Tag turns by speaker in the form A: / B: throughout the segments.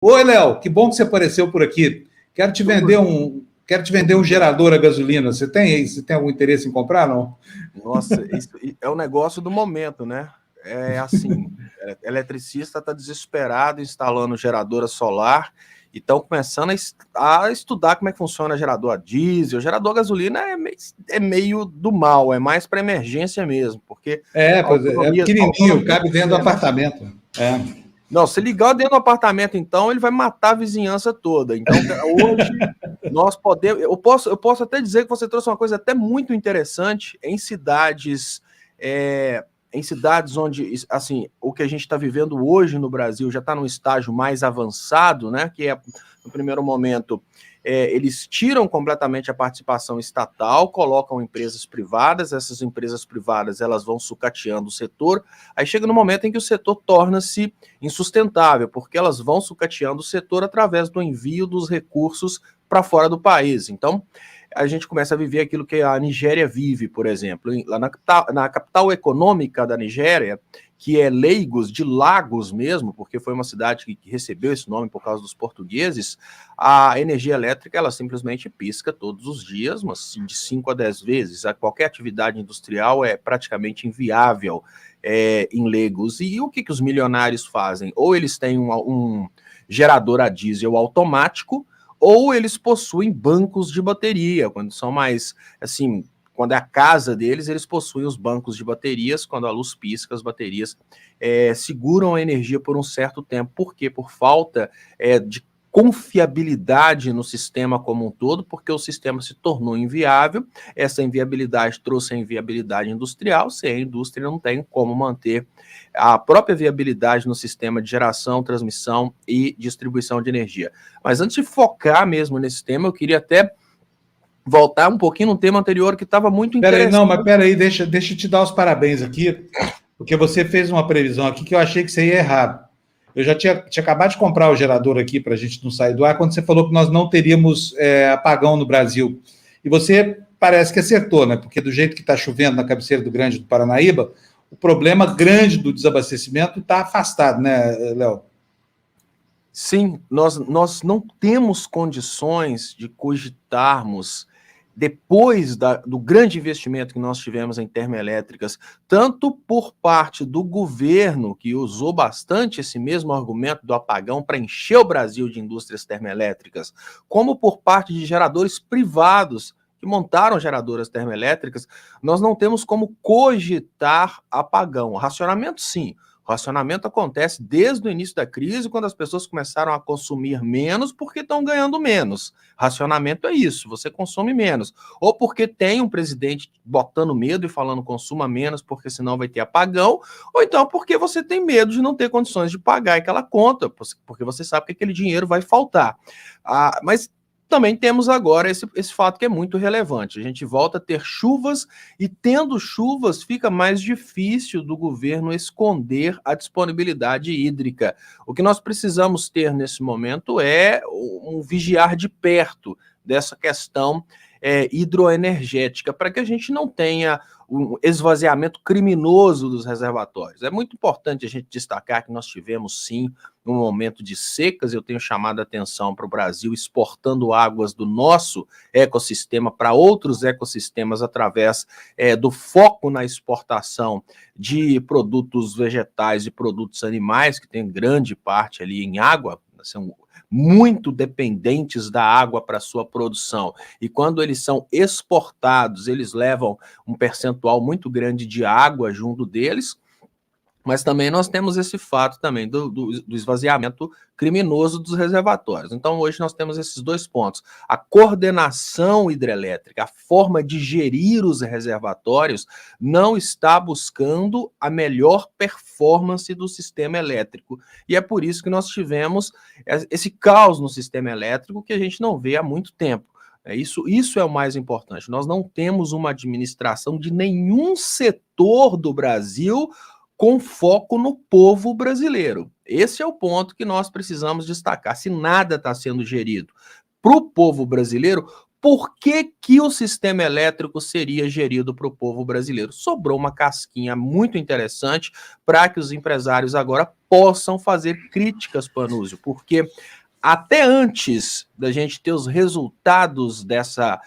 A: Oi, Léo, que bom que você apareceu por aqui. Quero te vender um gerador a gasolina. Você tem aí? Você tem algum interesse em comprar, não?
B: Nossa, isso é o negócio do momento, né? É assim, eletricista está desesperado instalando geradora solar e estão começando a estudar como é que funciona gerador a diesel. Gerador a gasolina é meio do mal, é mais para emergência mesmo, porque
A: Pois é
B: a
A: pequenininho,
B: autonomia
A: cabe
B: do
A: dentro do
B: sistema.
A: apartamento. É.
B: Não, se ligar dentro do apartamento, então, ele vai matar a vizinhança toda. Então, hoje, nós podemos. Eu posso até dizer que você trouxe uma coisa até muito interessante é, em cidades onde, assim, o que a gente está vivendo hoje no Brasil já está num estágio mais avançado, né? Que é, no primeiro momento, eles tiram completamente a participação estatal, colocam empresas privadas, essas empresas privadas elas vão sucateando o setor, aí chega no momento em que o setor torna-se insustentável, porque elas vão sucateando o setor através do envio dos recursos para fora do país. Então, a gente começa a viver aquilo que a Nigéria vive, por exemplo. Lá na capital econômica da Nigéria, que é Lagos mesmo, porque foi uma cidade que recebeu esse nome por causa dos portugueses, a energia elétrica ela simplesmente pisca todos os dias, mas de 5 a 10 vezes. Qualquer atividade industrial é praticamente inviável em Lagos. E o que os milionários fazem? Ou eles têm um gerador a diesel automático, ou eles possuem bancos de bateria, quando são mais, assim, quando é a casa deles, eles possuem os bancos de baterias, quando a luz pisca, as baterias seguram a energia por um certo tempo. Por quê? Por falta de confiabilidade no sistema como um todo, porque o sistema se tornou inviável, essa inviabilidade trouxe a inviabilidade industrial, sem a indústria não tem como manter a própria viabilidade no sistema de geração, transmissão e distribuição de energia. Mas antes de focar mesmo nesse tema, eu queria até voltar um pouquinho no tema anterior que estava muito interessante.
A: Peraí, deixa eu te dar os parabéns aqui, porque você fez uma previsão aqui que eu achei que você ia errar. Eu já tinha acabado de comprar o gerador aqui para a gente não sair do ar, quando você falou que nós não teríamos apagão no Brasil. E você parece que acertou, né? Porque do jeito que está chovendo na cabeceira do Grande do Paranaíba, o problema grande do desabastecimento está afastado, né, Léo?
B: Sim, nós não temos condições de cogitarmos, depois do grande investimento que nós tivemos em termoelétricas, tanto por parte do governo, que usou bastante esse mesmo argumento do apagão para encher o Brasil de indústrias termoelétricas, como por parte de geradores privados que montaram geradoras termoelétricas, nós não temos como cogitar apagão. Racionamento, sim. O racionamento acontece desde o início da crise, quando as pessoas começaram a consumir menos porque estão ganhando menos. Racionamento é isso, você consome menos. Ou porque tem um presidente botando medo e falando consuma menos porque senão vai ter apagão, ou então porque você tem medo de não ter condições de pagar aquela conta, porque você sabe que aquele dinheiro vai faltar. Mas também temos agora esse fato que é muito relevante. A gente volta a ter chuvas e, tendo chuvas, fica mais difícil do governo esconder a disponibilidade hídrica. O que nós precisamos ter nesse momento é um vigiar de perto dessa questão hidroenergética, para que a gente não tenha um esvaziamento criminoso dos reservatórios. É muito importante a gente destacar que nós tivemos, sim, um momento de secas. Eu tenho chamado a atenção para o Brasil exportando águas do nosso ecossistema para outros ecossistemas através do foco na exportação de produtos vegetais e produtos animais, que tem grande parte ali em água, são muito dependentes da água para sua produção. E quando eles são exportados, eles levam um percentual muito grande de água junto deles. Mas também nós temos esse fato também do esvaziamento criminoso dos reservatórios. Então, hoje nós temos esses dois pontos. A coordenação hidrelétrica, a forma de gerir os reservatórios, não está buscando a melhor performance do sistema elétrico. E é por isso que nós tivemos esse caos no sistema elétrico que a gente não vê há muito tempo. Isso é o mais importante. Nós não temos uma administração de nenhum setor do Brasil com foco no povo brasileiro. Esse é o ponto que nós precisamos destacar. Se nada está sendo gerido para o povo brasileiro, por que que o sistema elétrico seria gerido para o povo brasileiro? Sobrou uma casquinha muito interessante para que os empresários agora possam fazer críticas, Panúzio, porque até antes da gente ter os resultados dessa,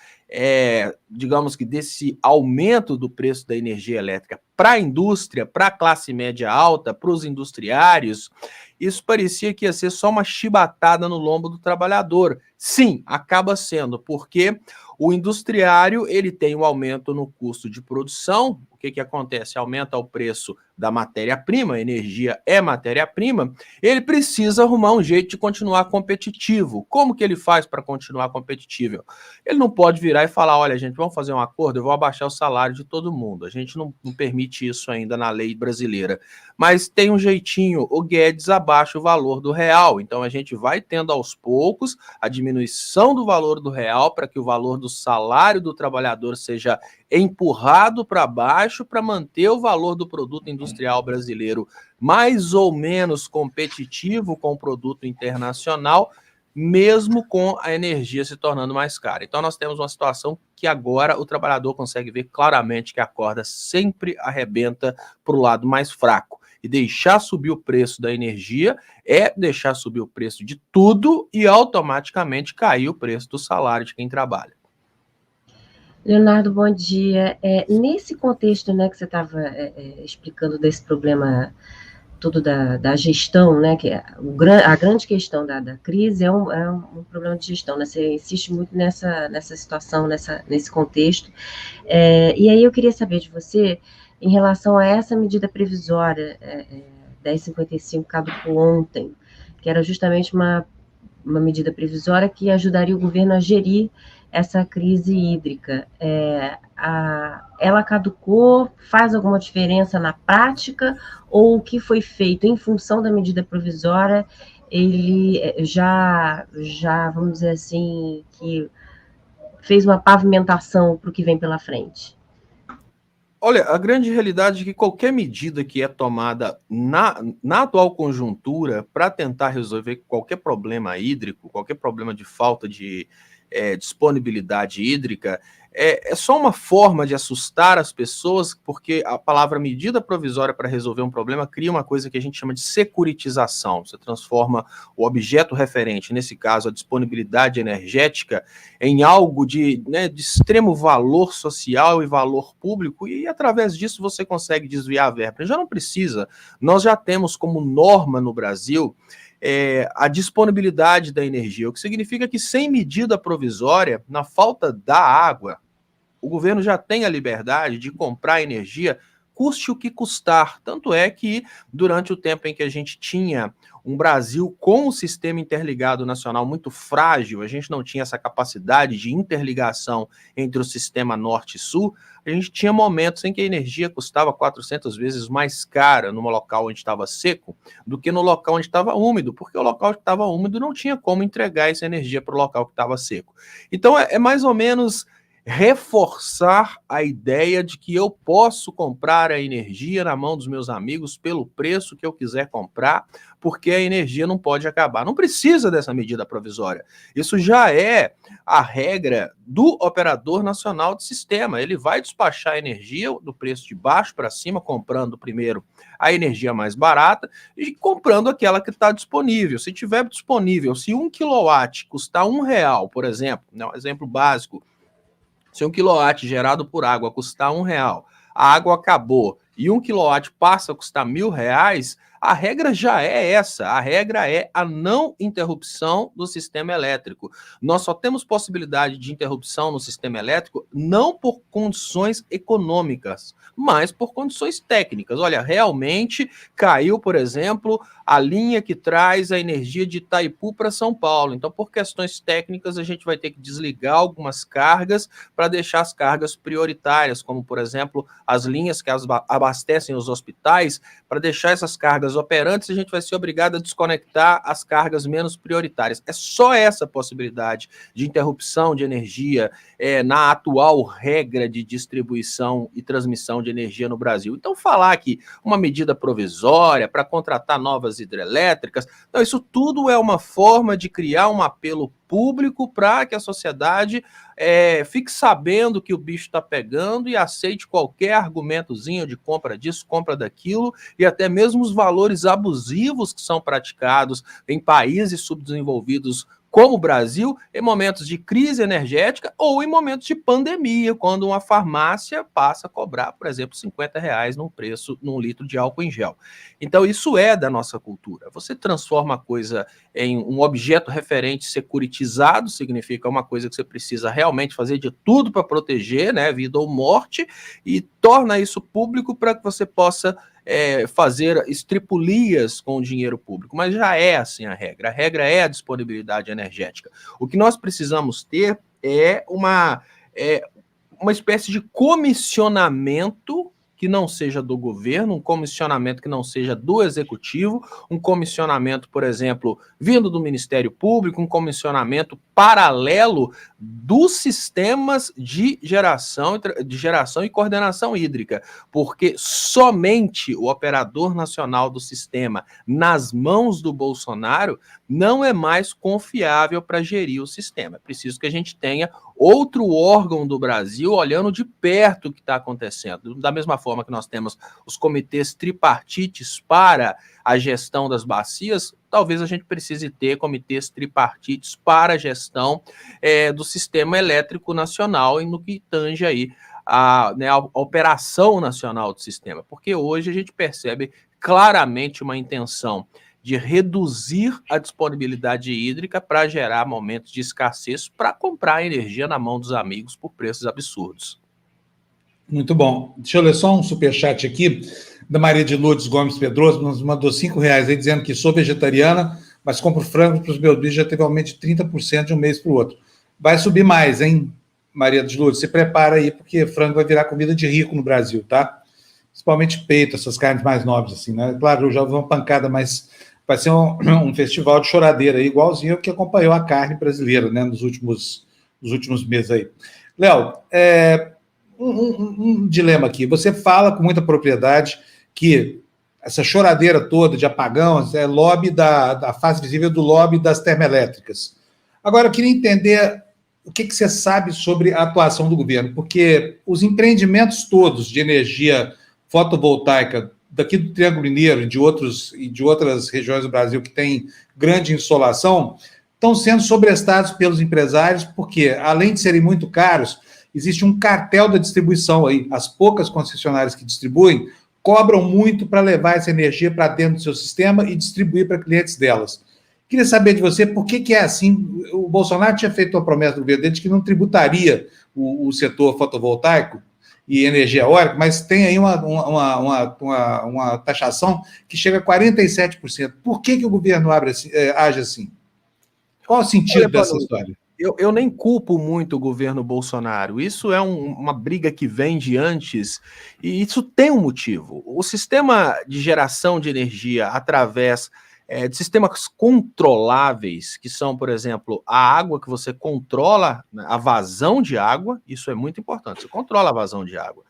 B: digamos que desse aumento do preço da energia elétrica para a indústria, para a classe média alta, para os industriários, isso parecia que ia ser só uma chibatada no lombo do trabalhador. Sim, acaba sendo, porque o industriário ele tem um aumento no custo de produção. O que acontece? Aumenta o preço da matéria-prima, energia é matéria-prima, ele precisa arrumar um jeito de continuar competitivo. Como que ele faz para continuar competitivo? Ele não pode virar e falar, olha, gente, vamos fazer um acordo, eu vou abaixar o salário de todo mundo. A gente não permite isso ainda na lei brasileira. Mas tem um jeitinho, o Guedes abaixa o valor do real. Então a gente vai tendo aos poucos a diminuição do valor do real para que o valor do salário do trabalhador seja empurrado para baixo para manter o valor do produto industrial brasileiro mais ou menos competitivo com o produto internacional, mesmo com a energia se tornando mais cara. Então nós temos uma situação que agora o trabalhador consegue ver claramente que a corda sempre arrebenta para o lado mais fraco. E deixar subir o preço da energia é deixar subir o preço de tudo e automaticamente cair o preço do salário de quem trabalha.
C: Leonardo, bom dia. Nesse contexto, né, que você estava explicando desse problema todo da gestão, né, que a grande questão da crise é um problema de gestão, né, você insiste muito nessa situação, nesse contexto, e aí eu queria saber de você, em relação a essa medida previsória, 1055, caducou ontem, que era justamente uma medida previsória que ajudaria o governo a gerir essa crise hídrica. Ela caducou, faz alguma diferença na prática, ou o que foi feito em função da medida provisória, ele já vamos dizer assim, que fez uma pavimentação para o que vem pela frente?
B: Olha, a grande realidade é que qualquer medida que é tomada na atual conjuntura para tentar resolver qualquer problema hídrico, qualquer problema de falta de disponibilidade hídrica, é só uma forma de assustar as pessoas, porque a palavra medida provisória para resolver um problema cria uma coisa que a gente chama de securitização. Você transforma o objeto referente, nesse caso a disponibilidade energética, em algo de extremo valor social e valor público, e através disso você consegue desviar a verba. Já não precisa, nós já temos como norma no Brasil a disponibilidade da energia, o que significa que sem medida provisória, na falta da água, o governo já tem a liberdade de comprar energia, custe o que custar. Tanto é que, durante o tempo em que a gente tinha um Brasil com um sistema interligado nacional muito frágil, a gente não tinha essa capacidade de interligação entre o sistema norte e sul, a gente tinha momentos em que a energia custava 400 vezes mais cara no local onde estava seco do que no local onde estava úmido, porque o local que estava úmido não tinha como entregar essa energia para o local que estava seco. Então é mais ou menos reforçar a ideia de que eu posso comprar a energia na mão dos meus amigos pelo preço que eu quiser comprar, porque a energia não pode acabar. Não precisa dessa medida provisória. Isso já é a regra do operador nacional de sistema. Ele vai despachar a energia do preço de baixo para cima, comprando primeiro a energia mais barata e comprando aquela que está disponível. Se tiver disponível, se 1 kW custar R$1, por exemplo, um exemplo básico, se 1 kW gerado por água custar R$1, a água acabou e 1 kW passa a custar R$1.000, a regra já é essa, a regra é a não interrupção do sistema elétrico. Nós só temos possibilidade de interrupção no sistema elétrico não por condições econômicas, mas por condições técnicas. Olha, realmente caiu, por exemplo, a linha que traz a energia de Itaipu para São Paulo. Então, por questões técnicas, a gente vai ter que desligar algumas cargas para deixar as cargas prioritárias, como, por exemplo, as linhas que abastecem os hospitais, para deixar essas cargas operantes, a gente vai ser obrigado a desconectar as cargas menos prioritárias. É só essa possibilidade de interrupção de energia na atual regra de distribuição e transmissão de energia no Brasil. Então, falar que uma medida provisória para contratar novas hidrelétricas, não, isso tudo é uma forma de criar um apelo público para que a sociedade fique sabendo que o bicho está pegando e aceite qualquer argumentozinho de compra disso, compra daquilo, e até mesmo os valores abusivos que são praticados em países subdesenvolvidos como o Brasil, em momentos de crise energética ou em momentos de pandemia, quando uma farmácia passa a cobrar, por exemplo, R$ 50 num litro de álcool em gel. Então, isso é da nossa cultura. Você transforma a coisa em um objeto referente securitizado, significa uma coisa que você precisa realmente fazer de tudo para proteger, né, vida ou morte, e torna isso público para que você possa fazer estripulias com o dinheiro público, mas já é assim a regra é a disponibilidade energética. O que nós precisamos ter é uma espécie de comissionamento que não seja do governo, um comissionamento que não seja do executivo, um comissionamento, por exemplo, vindo do Ministério Público, um comissionamento paralelo dos sistemas de geração e coordenação hídrica, porque somente o operador nacional do sistema, nas mãos do Bolsonaro, não é mais confiável para gerir o sistema. É preciso que a gente tenha outro órgão do Brasil olhando de perto o que está acontecendo. Da mesma forma que nós temos os comitês tripartites para a gestão das bacias, talvez a gente precise ter comitês tripartites para a gestão do sistema elétrico nacional e no que tange aí a operação nacional do sistema, porque hoje a gente percebe claramente uma intenção de reduzir a disponibilidade hídrica para gerar momentos de escassez para comprar energia na mão dos amigos por preços absurdos.
A: Muito bom. Deixa eu ler só um superchat aqui da Maria de Lourdes Gomes Pedroso, nos mandou R$5 aí, dizendo que sou vegetariana, mas compro frango para os meus bichos, já teve aumento de 30% de um mês para o outro. Vai subir mais, hein, Maria de Lourdes? Se prepara aí, porque frango vai virar comida de rico no Brasil, tá? Principalmente peito, essas carnes mais nobres, assim, né? Claro, eu já vi uma pancada, mas vai ser um festival de choradeira aí, igualzinho que acompanhou a carne brasileira, né, nos últimos meses aí. Léo, um dilema aqui. Você fala com muita propriedade que essa choradeira toda de apagão é lobby da face visível do lobby das termoelétricas. Agora, eu queria entender o que você sabe sobre a atuação do governo, porque os empreendimentos todos de energia fotovoltaica daqui do Triângulo Mineiro e de outras regiões do Brasil que têm grande insolação estão sendo sobrestados pelos empresários, porque, além de serem muito caros, existe um cartel da distribuição aí. As poucas concessionárias que distribuem cobram muito para levar essa energia para dentro do seu sistema e distribuir para clientes delas. Queria saber de você por que é assim. O Bolsonaro tinha feito uma promessa do governo dele de que não tributaria o setor fotovoltaico e energia eólica, mas tem aí uma taxação que chega a 47%. Por que o governo age assim? Qual o sentido dessa história?
B: Eu nem culpo muito o governo Bolsonaro. Isso é uma briga que vem de antes, e isso tem um motivo. O sistema de geração de energia através de sistemas controláveis, que são, por exemplo, a água que você controla, a vazão de água, isso é muito importante, você controla a vazão de água.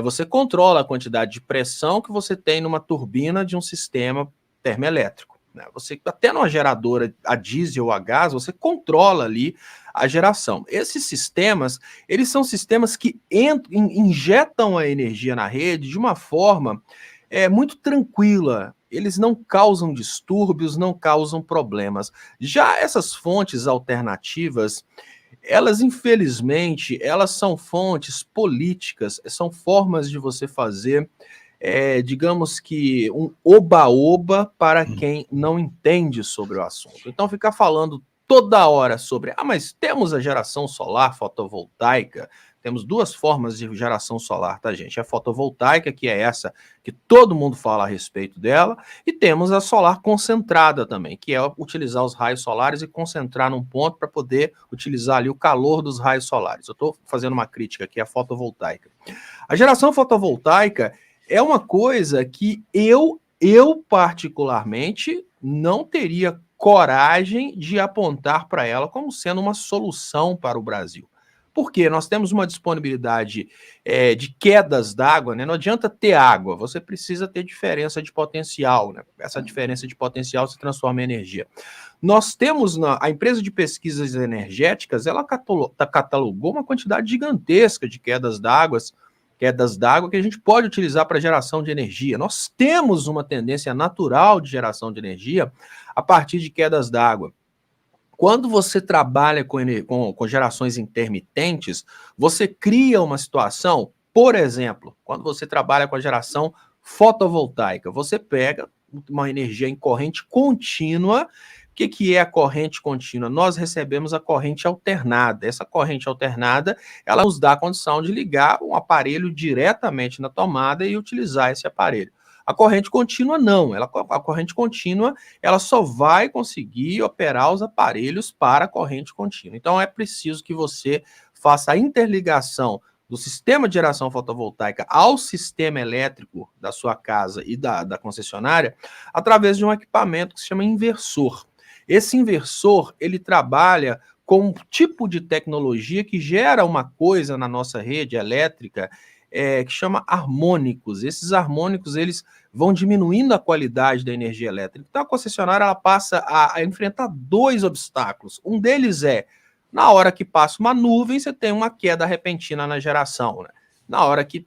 B: Você controla a quantidade de pressão que você tem numa turbina de um sistema termoelétrico. Você, até numa geradora a diesel ou a gás, você controla ali a geração. Esses sistemas, eles são sistemas que injetam a energia na rede de uma forma muito tranquila. Eles não causam distúrbios, não causam problemas. Já essas fontes alternativas, elas, infelizmente, elas são fontes políticas, são formas de você fazer digamos que um oba-oba para quem não entende sobre o assunto. Então, ficar falando toda hora sobre, mas temos a geração solar fotovoltaica, temos duas formas de geração solar, tá, gente? A fotovoltaica, que é essa que todo mundo fala a respeito dela, e temos a solar concentrada também, que é utilizar os raios solares e concentrar num ponto para poder utilizar ali o calor dos raios solares. Eu estou fazendo uma crítica aqui à fotovoltaica. A geração fotovoltaica é uma coisa que eu particularmente não teria coragem de apontar para ela como sendo uma solução para o Brasil. Porque nós temos uma disponibilidade de quedas d'água, né? Não adianta ter água, você precisa ter diferença de potencial, né? Essa diferença de potencial se transforma em energia. Nós temos, a empresa de pesquisas energéticas, ela catalogou uma quantidade gigantesca de quedas d'água que a gente pode utilizar para geração de energia. Nós temos uma tendência natural de geração de energia a partir de quedas d'água. Quando você trabalha com gerações intermitentes, você cria uma situação, por exemplo, quando você trabalha com a geração fotovoltaica, você pega uma energia em corrente contínua. O que é a corrente contínua? Nós recebemos a corrente alternada. Essa corrente alternada, ela nos dá a condição de ligar um aparelho diretamente na tomada e utilizar esse aparelho. A corrente contínua não, a corrente contínua ela só vai conseguir operar os aparelhos para a corrente contínua. Então é preciso que você faça a interligação do sistema de geração fotovoltaica ao sistema elétrico da sua casa e da concessionária através de um equipamento que se chama inversor. Esse inversor, ele trabalha com um tipo de tecnologia que gera uma coisa na nossa rede elétrica que chama harmônicos. Esses harmônicos, eles vão diminuindo a qualidade da energia elétrica. Então, a concessionária ela passa a enfrentar dois obstáculos. Um deles é, na hora que passa uma nuvem, você tem uma queda repentina na geração, né? Na hora que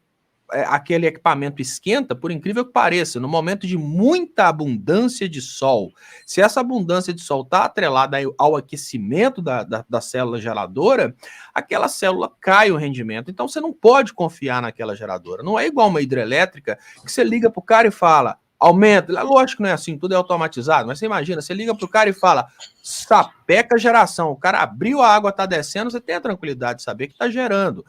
B: aquele equipamento esquenta, por incrível que pareça, no momento de muita abundância de sol, se essa abundância de sol está atrelada ao aquecimento da célula geradora, aquela célula cai o rendimento. Então você não pode confiar naquela geradora. Não é igual uma hidrelétrica que você liga para o cara e fala, aumenta. Lógico que não é assim, tudo é automatizado, mas você imagina, você liga para o cara e fala, sapeca a geração, o cara abriu a água, está descendo, você tem a tranquilidade de saber que está gerando.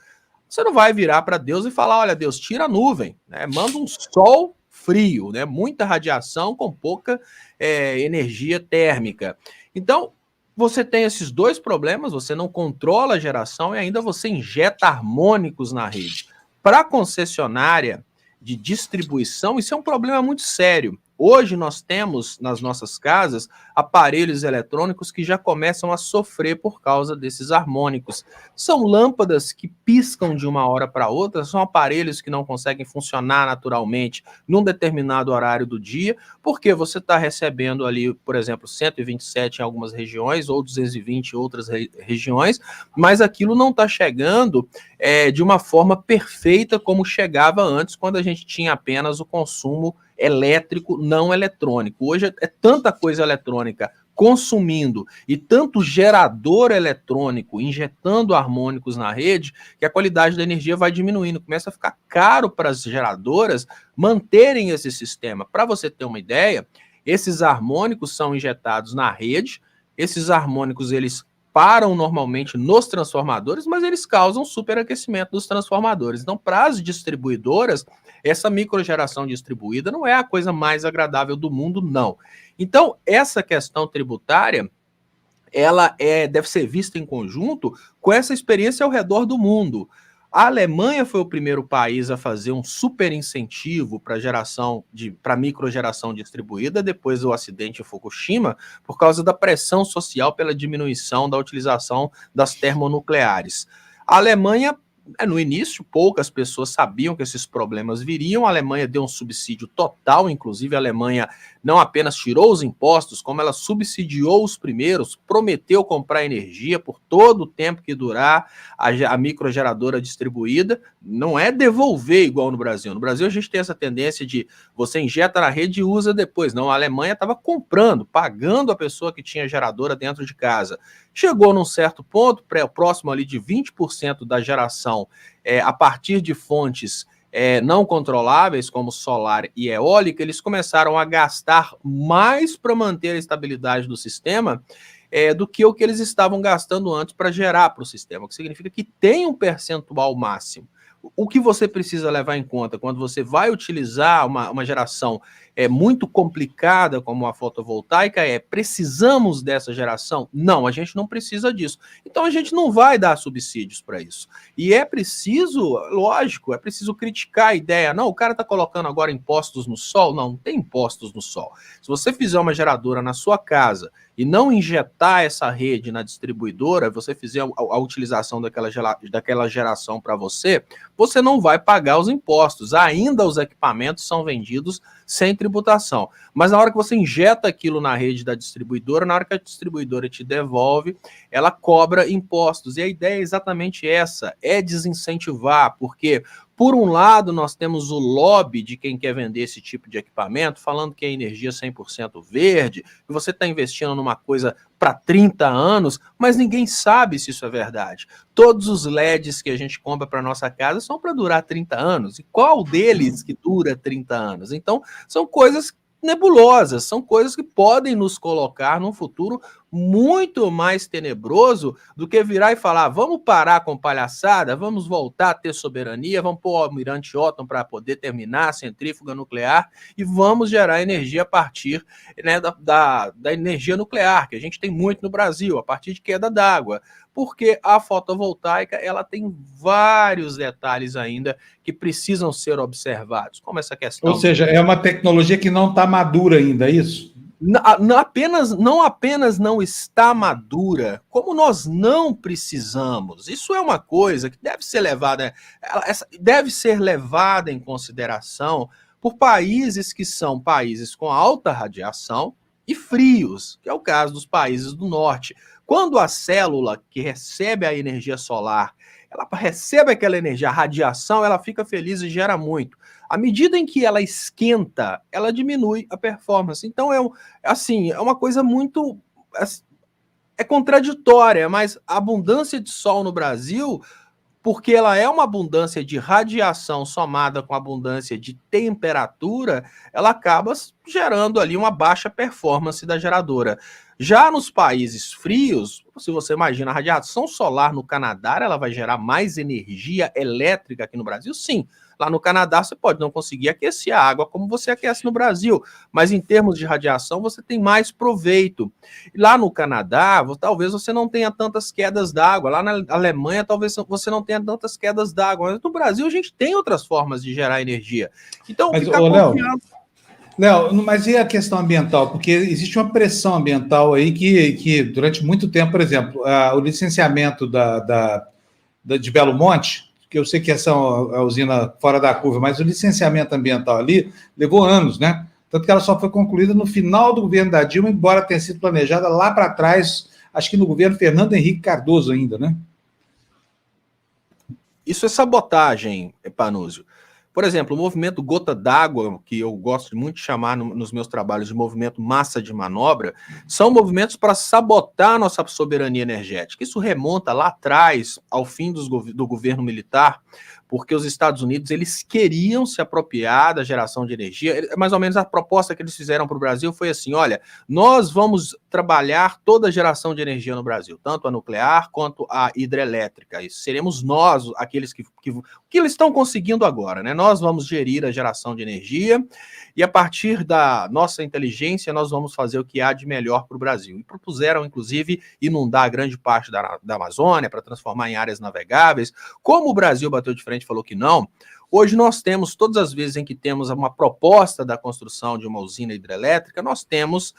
B: Você não vai virar para Deus e falar, olha, Deus, tira a nuvem, né? Manda um sol frio, né? Muita radiação com pouca energia térmica. Então, você tem esses dois problemas, você não controla a geração e ainda você injeta harmônicos na rede. Para a concessionária de distribuição, isso é um problema muito sério. Hoje nós temos nas nossas casas aparelhos eletrônicos que já começam a sofrer por causa desses harmônicos. São lâmpadas que piscam de uma hora para outra, são aparelhos que não conseguem funcionar naturalmente num determinado horário do dia, porque você está recebendo ali, por exemplo, 127 em algumas regiões ou 220 em outras regiões, mas aquilo não está chegando de uma forma perfeita como chegava antes, quando a gente tinha apenas o consumo elétrico não eletrônico. Hoje é tanta coisa eletrônica consumindo e tanto gerador eletrônico injetando harmônicos na rede que a qualidade da energia vai diminuindo. Começa a ficar caro para as geradoras manterem esse sistema. Para você ter uma ideia, esses harmônicos são injetados na rede, esses harmônicos eles param normalmente nos transformadores, mas eles causam superaquecimento dos transformadores. Então, para as distribuidoras, essa microgeração distribuída não é a coisa mais agradável do mundo, não. Então, essa questão tributária, ela deve ser vista em conjunto com essa experiência ao redor do mundo. A Alemanha foi o primeiro país a fazer um super incentivo para microgeração distribuída depois do acidente em Fukushima, por causa da pressão social pela diminuição da utilização das termonucleares. A Alemanha, no início, poucas pessoas sabiam que esses problemas viriam. A Alemanha deu um subsídio total, inclusive a Alemanha não apenas tirou os impostos, como ela subsidiou os primeiros, prometeu comprar energia por todo o tempo que durar a microgeradora distribuída. Não é devolver igual no Brasil. No Brasil a gente tem essa tendência de você injeta na rede e usa depois. Não, a Alemanha estava comprando, pagando a pessoa que tinha geradora dentro de casa. Chegou num certo ponto, próximo ali de 20% da geração a partir de fontes não controláveis, como solar e eólica, eles começaram a gastar mais para manter a estabilidade do sistema do que o que eles estavam gastando antes para gerar para o sistema, o que significa que tem um percentual máximo. O que você precisa levar em conta quando você vai utilizar uma geração muito complicada como a fotovoltaica precisamos dessa geração? Não, a gente não precisa disso. Então a gente não vai dar subsídios para isso. E é preciso, lógico, é preciso criticar a ideia. Não, o cara está colocando agora impostos no sol. Não, não tem impostos no sol. Se você fizer uma geradora na sua casa e não injetar essa rede na distribuidora, você fizer a utilização daquela geração para você, você não vai pagar os impostos. Ainda os equipamentos são vendidos sem tributação. Mas na hora que você injeta aquilo na rede da distribuidora, na hora que a distribuidora te devolve, ela cobra impostos. E a ideia é exatamente essa, é desincentivar, porque por um lado, nós temos o lobby de quem quer vender esse tipo de equipamento, falando que é energia 100% verde, que você está investindo numa coisa para 30 anos, mas ninguém sabe se isso é verdade. Todos os LEDs que a gente compra para nossa casa são para durar 30 anos. E qual deles que dura 30 anos? Então, são coisas nebulosas, são coisas que podem nos colocar num futuro muito mais tenebroso do que virar e falar, vamos parar com palhaçada, vamos voltar a ter soberania, vamos pôr o Almirante Otton para poder terminar a centrífuga nuclear e vamos gerar energia a partir, né, da energia nuclear, que a gente tem muito no Brasil, a partir de queda d'água, porque a fotovoltaica ela tem vários detalhes ainda que precisam ser observados, como essa questão...
A: Ou seja, é uma tecnologia que não está madura ainda, é isso?
B: Não apenas não está madura, como nós não precisamos. Isso é uma coisa que deve ser levada em consideração por países que são países com alta radiação e frios, que é o caso dos países do norte. Quando a célula que recebe a energia solar, ela recebe aquela energia, a radiação, ela fica feliz e gera muito. À medida em que ela esquenta, ela diminui a performance. Então, é uma coisa muito... É contraditória, mas a abundância de sol no Brasil, porque ela é uma abundância de radiação somada com abundância de temperatura, ela acaba gerando ali uma baixa performance da geradora. Já nos países frios, se você imagina a radiação solar no Canadá, ela vai gerar mais energia elétrica aqui no Brasil? Sim. Lá no Canadá você pode não conseguir aquecer a água como você aquece no Brasil, mas em termos de radiação você tem mais proveito. E lá no Canadá, talvez você não tenha tantas quedas d'água, lá na Alemanha talvez você não tenha tantas quedas d'água, mas no Brasil a gente tem outras formas de gerar energia. Então,
A: mas, ficar confiando... Léo, mas e a questão ambiental? Porque existe uma pressão ambiental aí que durante muito tempo, por exemplo, o licenciamento de Belo Monte, que eu sei que essa é a usina fora da curva, mas o licenciamento ambiental ali levou anos, né? Tanto que ela só foi concluída no final do governo da Dilma, embora tenha sido planejada lá para trás, acho que no governo Fernando Henrique Cardoso ainda, né?
B: Isso é sabotagem, Panúzio. Por exemplo, o movimento Gota d'Água, que eu gosto muito de chamar nos meus trabalhos de movimento massa de manobra, são movimentos para sabotar a nossa soberania energética. Isso remonta lá atrás, ao fim do governo militar, porque os Estados Unidos eles queriam se apropriar da geração de energia. Mais ou menos a proposta que eles fizeram para o Brasil foi assim, olha, nós vamos trabalhar toda a geração de energia no Brasil, tanto a nuclear quanto a hidrelétrica. E seremos nós, aqueles que eles estão conseguindo agora, né? Nós vamos gerir a geração de energia e a partir da nossa inteligência nós vamos fazer o que há de melhor para o Brasil. E propuseram, inclusive, inundar grande parte da Amazônia para transformar em áreas navegáveis. Como o Brasil bateu de frente e falou que não, hoje nós temos, todas as vezes em que temos uma proposta da construção de uma usina hidrelétrica, nós temos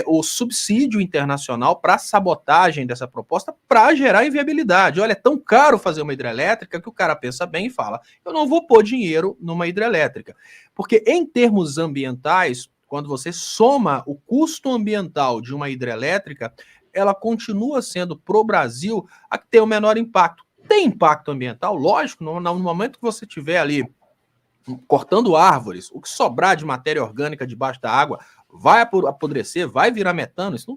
B: o subsídio internacional para sabotagem dessa proposta para gerar inviabilidade. Olha, é tão caro fazer uma hidrelétrica que o cara pensa bem e fala, eu não vou pôr dinheiro numa hidrelétrica. Porque em termos ambientais, quando você soma o custo ambiental de uma hidrelétrica, ela continua sendo, para o Brasil, a que tem o menor impacto. Tem impacto ambiental, lógico, no momento que você estiver ali cortando árvores, o que sobrar de matéria orgânica debaixo da água vai apodrecer, vai virar metano, isso não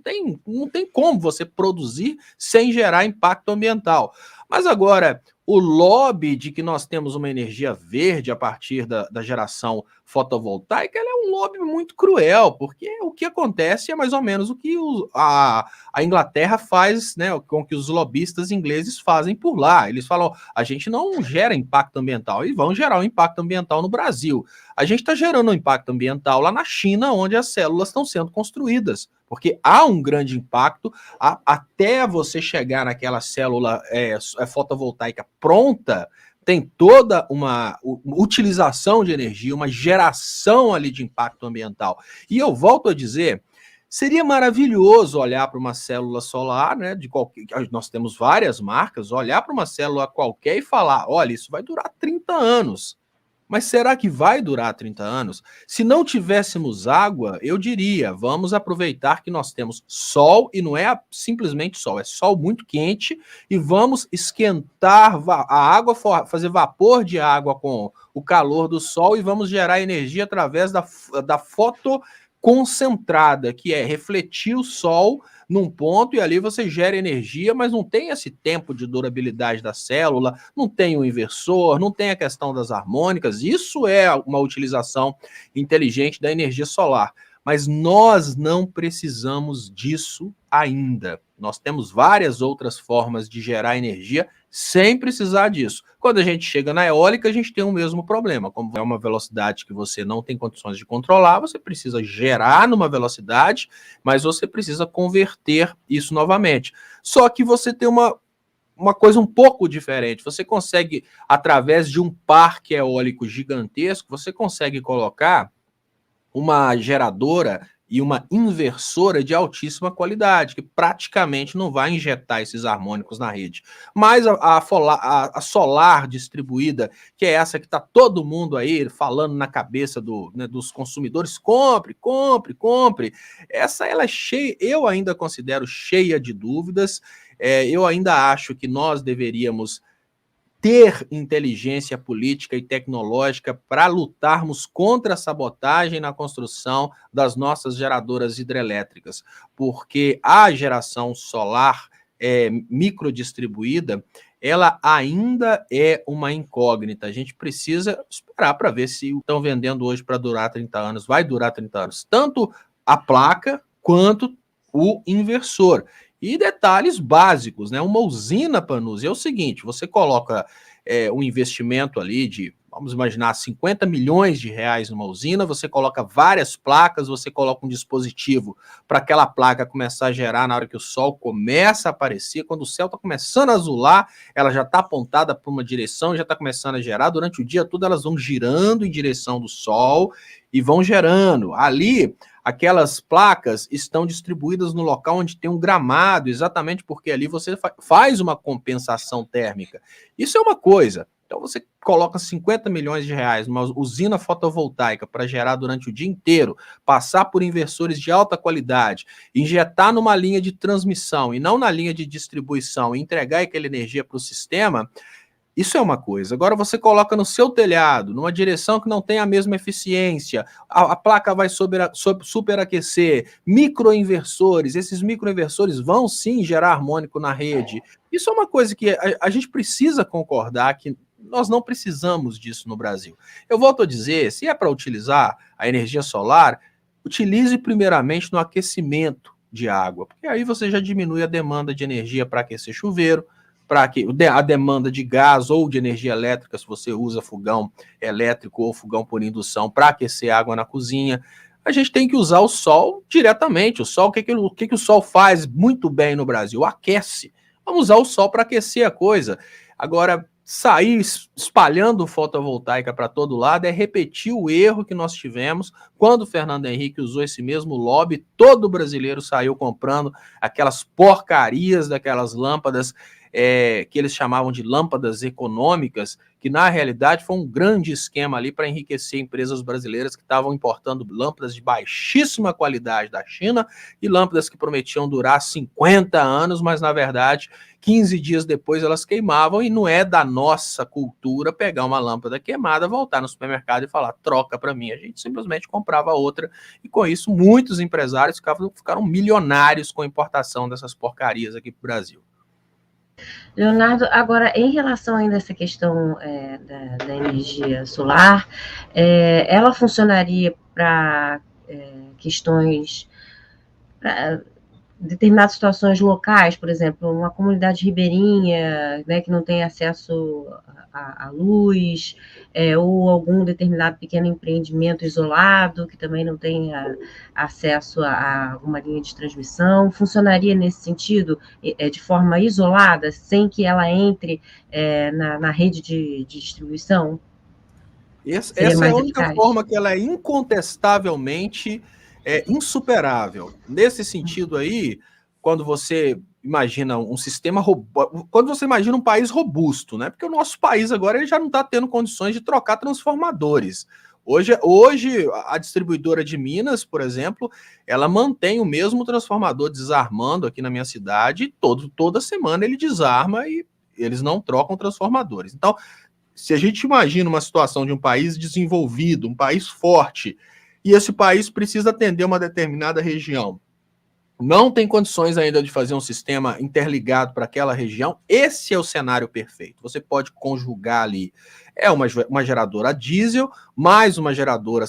B: tem como você produzir sem gerar impacto ambiental. Mas agora, o lobby de que nós temos uma energia verde a partir da geração fotovoltaica, ela é um lobby muito cruel, porque o que acontece é mais ou menos o que a Inglaterra faz, né, com que os lobistas ingleses fazem por lá. Eles falam, a gente não gera impacto ambiental, e vão gerar um impacto ambiental no Brasil. A gente está gerando um impacto ambiental lá na China, onde as células estão sendo construídas, porque há um grande impacto até você chegar naquela célula fotovoltaica pronta, tem toda uma utilização de energia, uma geração ali de impacto ambiental. E eu volto a dizer, Seria maravilhoso olhar para uma célula solar, né? Nós temos várias marcas, olhar para uma célula qualquer e falar: olha, isso vai durar 30 anos. Mas será que vai durar 30 anos? Se não tivéssemos água, eu diria, vamos aproveitar que nós temos sol, e não é simplesmente sol, é sol muito quente, e vamos esquentar a água, fazer vapor de água com o calor do sol, e vamos gerar energia através da fotoconcentrada, que é refletir o sol num ponto e ali você gera energia, mas não tem esse tempo de durabilidade da célula, não tem o inversor, não tem a questão das harmônicas. Isso é uma utilização inteligente da energia solar. Mas nós não precisamos disso ainda. Nós temos várias outras formas de gerar energia sem precisar disso. Quando a gente chega na eólica, a gente tem o mesmo problema. Como é uma velocidade que você não tem condições de controlar, você precisa gerar numa velocidade, mas você precisa converter isso novamente. Só que você tem uma coisa um pouco diferente. Você consegue, através de um parque eólico gigantesco, você consegue colocar uma geradora e uma inversora de altíssima qualidade, que praticamente não vai injetar esses harmônicos na rede. Mas a solar distribuída, que é essa que está todo mundo aí falando na cabeça dos consumidores, compre, essa ela é cheia, eu ainda considero cheia de dúvidas, eu ainda acho que nós deveríamos ter inteligência política e tecnológica para lutarmos contra a sabotagem na construção das nossas geradoras hidrelétricas, porque a geração solar microdistribuída, ela ainda é uma incógnita. A gente precisa esperar para ver se estão vendendo hoje para durar 30 anos, vai durar 30 anos, tanto a placa quanto o inversor. E detalhes básicos, né? Uma usina, Panuzzi, é o seguinte: você coloca um investimento ali de, vamos imaginar, 50 milhões de reais numa usina, você coloca várias placas, você coloca um dispositivo para aquela placa começar a gerar na hora que o sol começa a aparecer, quando o céu está começando a azular, ela já está apontada para uma direção, já está começando a gerar, durante o dia todo elas vão girando em direção do sol e vão gerando. Ali, aquelas placas estão distribuídas no local onde tem um gramado, exatamente porque ali você faz uma compensação térmica. Isso é uma coisa. Então você coloca 50 milhões de reais numa usina fotovoltaica para gerar durante o dia inteiro, passar por inversores de alta qualidade, injetar numa linha de transmissão e não na linha de distribuição e entregar aquela energia para o sistema. Isso é uma coisa. Agora você coloca no seu telhado, numa direção que não tem a mesma eficiência, a placa vai superaquecer, microinversores, esses microinversores vão sim gerar harmônico na rede. Isso é uma coisa que a gente precisa concordar que nós não precisamos disso no Brasil. Eu volto a dizer, se é para utilizar a energia solar, utilize primeiramente no aquecimento de água, porque aí você já diminui a demanda de energia para aquecer chuveiro, para a demanda de gás ou de energia elétrica, se você usa fogão elétrico ou fogão por indução para aquecer água na cozinha. A gente tem que usar o sol diretamente. O sol, o que o sol faz muito bem no Brasil? Aquece. Vamos usar o sol para aquecer a coisa. Agora, sair espalhando fotovoltaica para todo lado é repetir o erro que nós tivemos quando o Fernando Henrique usou esse mesmo lobby, todo brasileiro saiu comprando aquelas porcarias daquelas lâmpadas que eles chamavam de lâmpadas econômicas, que na realidade foi um grande esquema ali para enriquecer empresas brasileiras que estavam importando lâmpadas de baixíssima qualidade da China e lâmpadas que prometiam durar 50 anos, mas na verdade 15 dias depois elas queimavam, e não é da nossa cultura pegar uma lâmpada queimada, voltar no supermercado e falar, troca para mim. A gente simplesmente comprava outra, e com isso muitos empresários ficaram milionários com a importação dessas porcarias aqui para o Brasil.
C: Leonardo, agora, em relação ainda a essa questão da energia solar, ela funcionaria para questões, para determinadas situações locais, por exemplo, uma comunidade ribeirinha, né, que não tem acesso à luz, ou algum determinado pequeno empreendimento isolado, que também não tem acesso a uma linha de transmissão, funcionaria nesse sentido, de forma isolada, sem que ela entre na rede de distribuição?
B: Essa é a única forma que ela é incontestavelmente insuperável. Nesse sentido aí, quando você imagina um sistema quando você imagina um país robusto, né? Porque o nosso país agora ele já não está tendo condições de trocar transformadores. Hoje, a distribuidora de Minas, por exemplo, ela mantém o mesmo transformador desarmando aqui na minha cidade, toda semana ele desarma e eles não trocam transformadores. Então, se a gente imagina uma situação de um país desenvolvido, um país forte, e esse país precisa atender uma determinada região, não tem condições ainda de fazer um sistema interligado para aquela região, esse é o cenário perfeito. Você pode conjugar ali uma geradora a diesel, mais uma geradora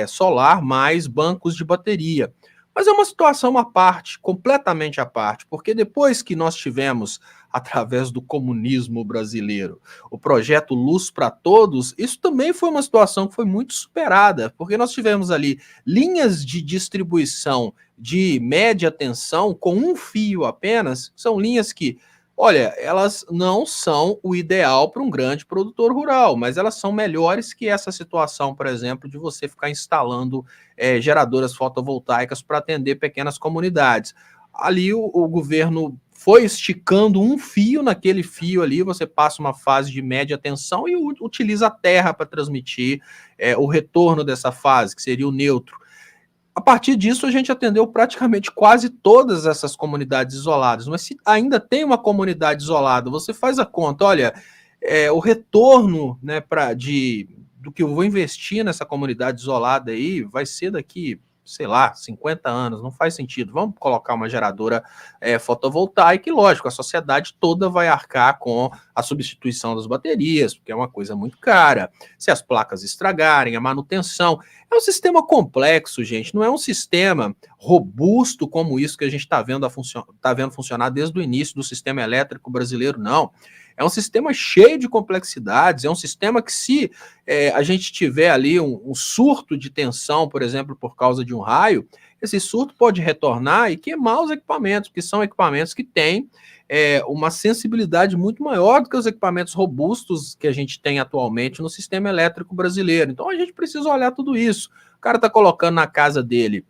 B: solar, mais bancos de bateria. Mas é uma situação à parte, completamente à parte, porque depois que nós tivemos, através do comunismo brasileiro, o projeto Luz para Todos, isso também foi uma situação que foi muito superada, porque nós tivemos ali linhas de distribuição de média tensão com um fio apenas, são linhas que, olha, elas não são o ideal para um grande produtor rural, mas elas são melhores que essa situação, por exemplo, de você ficar instalando geradoras fotovoltaicas para atender pequenas comunidades. Ali o governo foi esticando um fio, naquele fio ali você passa uma fase de média tensão e utiliza a terra para transmitir o retorno dessa fase, que seria o neutro. A partir disso, a gente atendeu praticamente quase todas essas comunidades isoladas. Mas se ainda tem uma comunidade isolada, você faz a conta, olha, o retorno, né, do que eu vou investir nessa comunidade isolada aí vai ser daqui, sei lá, 50 anos, não faz sentido. Vamos colocar uma geradora fotovoltaica e, lógico, a sociedade toda vai arcar com a substituição das baterias, porque é uma coisa muito cara. Se as placas estragarem, a manutenção. É um sistema complexo, gente, não é um sistema robusto como isso que a gente está vendo funcionar desde o início do sistema elétrico brasileiro, não. É um sistema cheio de complexidades, é um sistema que se a gente tiver ali um surto de tensão, por exemplo, por causa de um raio, esse surto pode retornar e queimar os equipamentos, que são equipamentos que têm uma sensibilidade muito maior do que os equipamentos robustos que a gente tem atualmente no sistema elétrico brasileiro. Então a gente precisa olhar tudo isso. O cara está colocando na casa dele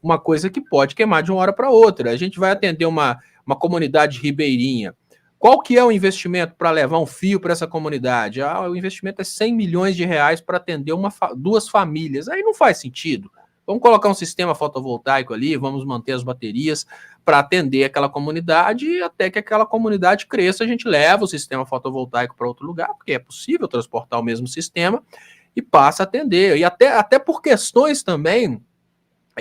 B: uma coisa que pode queimar de uma hora para outra. A gente vai atender uma comunidade ribeirinha. Qual que é o investimento para levar um fio para essa comunidade? O investimento é 100 milhões de reais para atender duas famílias. Aí não faz sentido. Vamos colocar um sistema fotovoltaico ali, vamos manter as baterias para atender aquela comunidade e até que aquela comunidade cresça, a gente leva o sistema fotovoltaico para outro lugar, porque é possível transportar o mesmo sistema e passa a atender. E até por questões também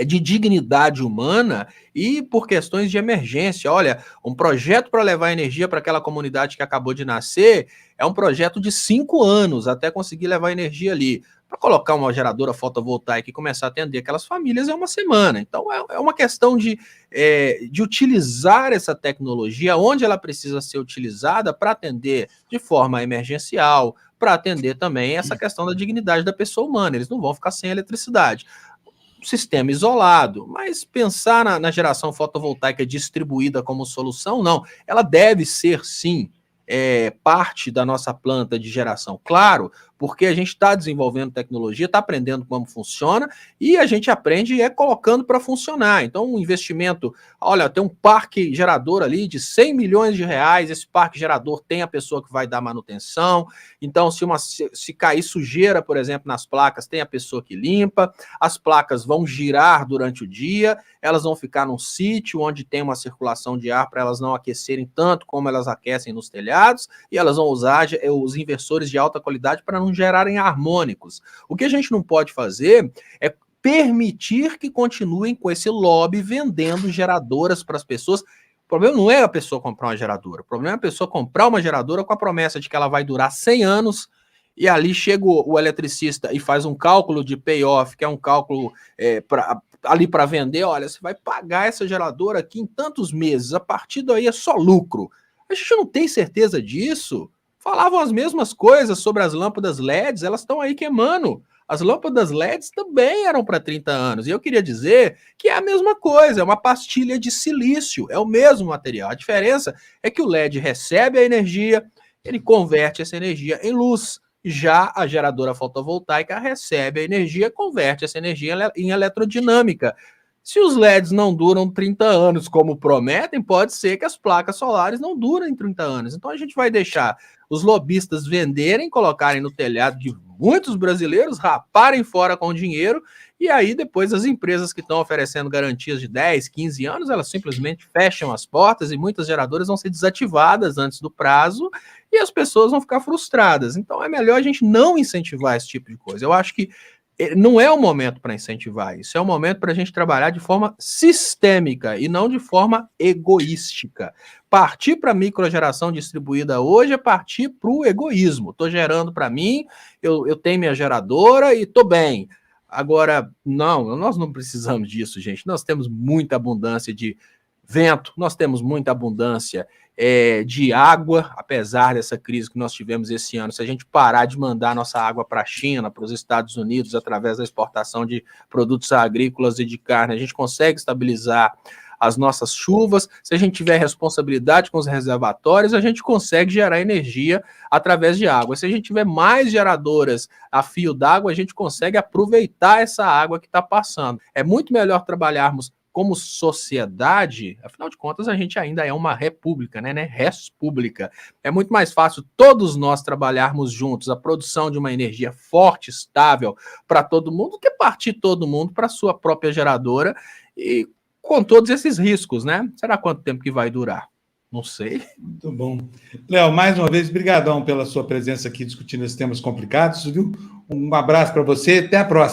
B: de dignidade humana e por questões de emergência. Olha, um projeto para levar energia para aquela comunidade que acabou de nascer é um projeto de 5 anos até conseguir levar energia ali. Para colocar uma geradora fotovoltaica e começar a atender aquelas famílias é uma semana. Então, é uma questão de utilizar essa tecnologia onde ela precisa ser utilizada para atender de forma emergencial, para atender também essa questão da dignidade da pessoa humana. Eles não vão ficar sem eletricidade. Sistema isolado, mas pensar na geração fotovoltaica distribuída como solução, não. Ela deve ser, sim, parte da nossa planta de geração, claro, porque a gente está desenvolvendo tecnologia, está aprendendo como funciona e a gente aprende colocando para funcionar. Então, um investimento, olha, tem um parque gerador ali de 100 milhões de reais, esse parque gerador tem a pessoa que vai dar manutenção, então se cair sujeira, por exemplo, nas placas, tem a pessoa que limpa, as placas vão girar durante o dia, elas vão ficar num sítio onde tem uma circulação de ar para elas não aquecerem tanto como elas aquecem nos telhados, e elas vão usar os inversores de alta qualidade para não gerarem harmônicos. O que a gente não pode fazer é permitir que continuem com esse lobby vendendo geradoras para as pessoas. O problema não é a pessoa comprar uma geradora, o problema é a pessoa comprar uma geradora com a promessa de que ela vai durar 100 anos e ali chega o eletricista e faz um cálculo de payoff, que é um cálculo ali para vender, olha, você vai pagar essa geradora aqui em tantos meses, a partir daí é só lucro. A gente não tem certeza disso. Falavam as mesmas coisas sobre as lâmpadas LEDs, elas estão aí queimando. As lâmpadas LEDs também eram para 30 anos. E eu queria dizer que é a mesma coisa, é uma pastilha de silício, é o mesmo material. A diferença é que o LED recebe a energia, ele converte essa energia em luz. Já a geradora fotovoltaica recebe a energia, converte essa energia em eletrodinâmica. Se os LEDs não duram 30 anos, como prometem, pode ser que as placas solares não durem 30 anos. Então a gente vai deixar os lobistas venderem, colocarem no telhado de muitos brasileiros, raparem fora com o dinheiro, e aí depois as empresas que estão oferecendo garantias de 10, 15 anos, elas simplesmente fecham as portas e muitas geradoras vão ser desativadas antes do prazo e as pessoas vão ficar frustradas. Então é melhor a gente não incentivar esse tipo de coisa. Eu acho que não é o momento para incentivar isso, é o momento para a gente trabalhar de forma sistêmica e não de forma egoística. Partir para a microgeração distribuída hoje é partir para o egoísmo. Estou gerando para mim, eu tenho minha geradora e estou bem. Agora, não, nós não precisamos disso, gente. Nós temos muita abundância de vento, nós temos muita abundância de água, apesar dessa crise que nós tivemos esse ano. Se a gente parar de mandar nossa água para a China, para os Estados Unidos, através da exportação de produtos agrícolas e de carne, a gente consegue estabilizar as nossas chuvas. Se a gente tiver responsabilidade com os reservatórios, a gente consegue gerar energia através de água. Se a gente tiver mais geradoras a fio d'água, a gente consegue aproveitar essa água que está passando. É muito melhor trabalharmos como sociedade, afinal de contas, a gente ainda é uma república, né? Res pública. É muito mais fácil todos nós trabalharmos juntos a produção de uma energia forte, estável para todo mundo, do que partir todo mundo para a sua própria geradora e com todos esses riscos, né? Será quanto tempo que vai durar? Não sei.
A: Muito bom. Léo, mais uma vez, brigadão pela sua presença aqui discutindo esses temas complicados, viu? Um abraço para você, até a próxima.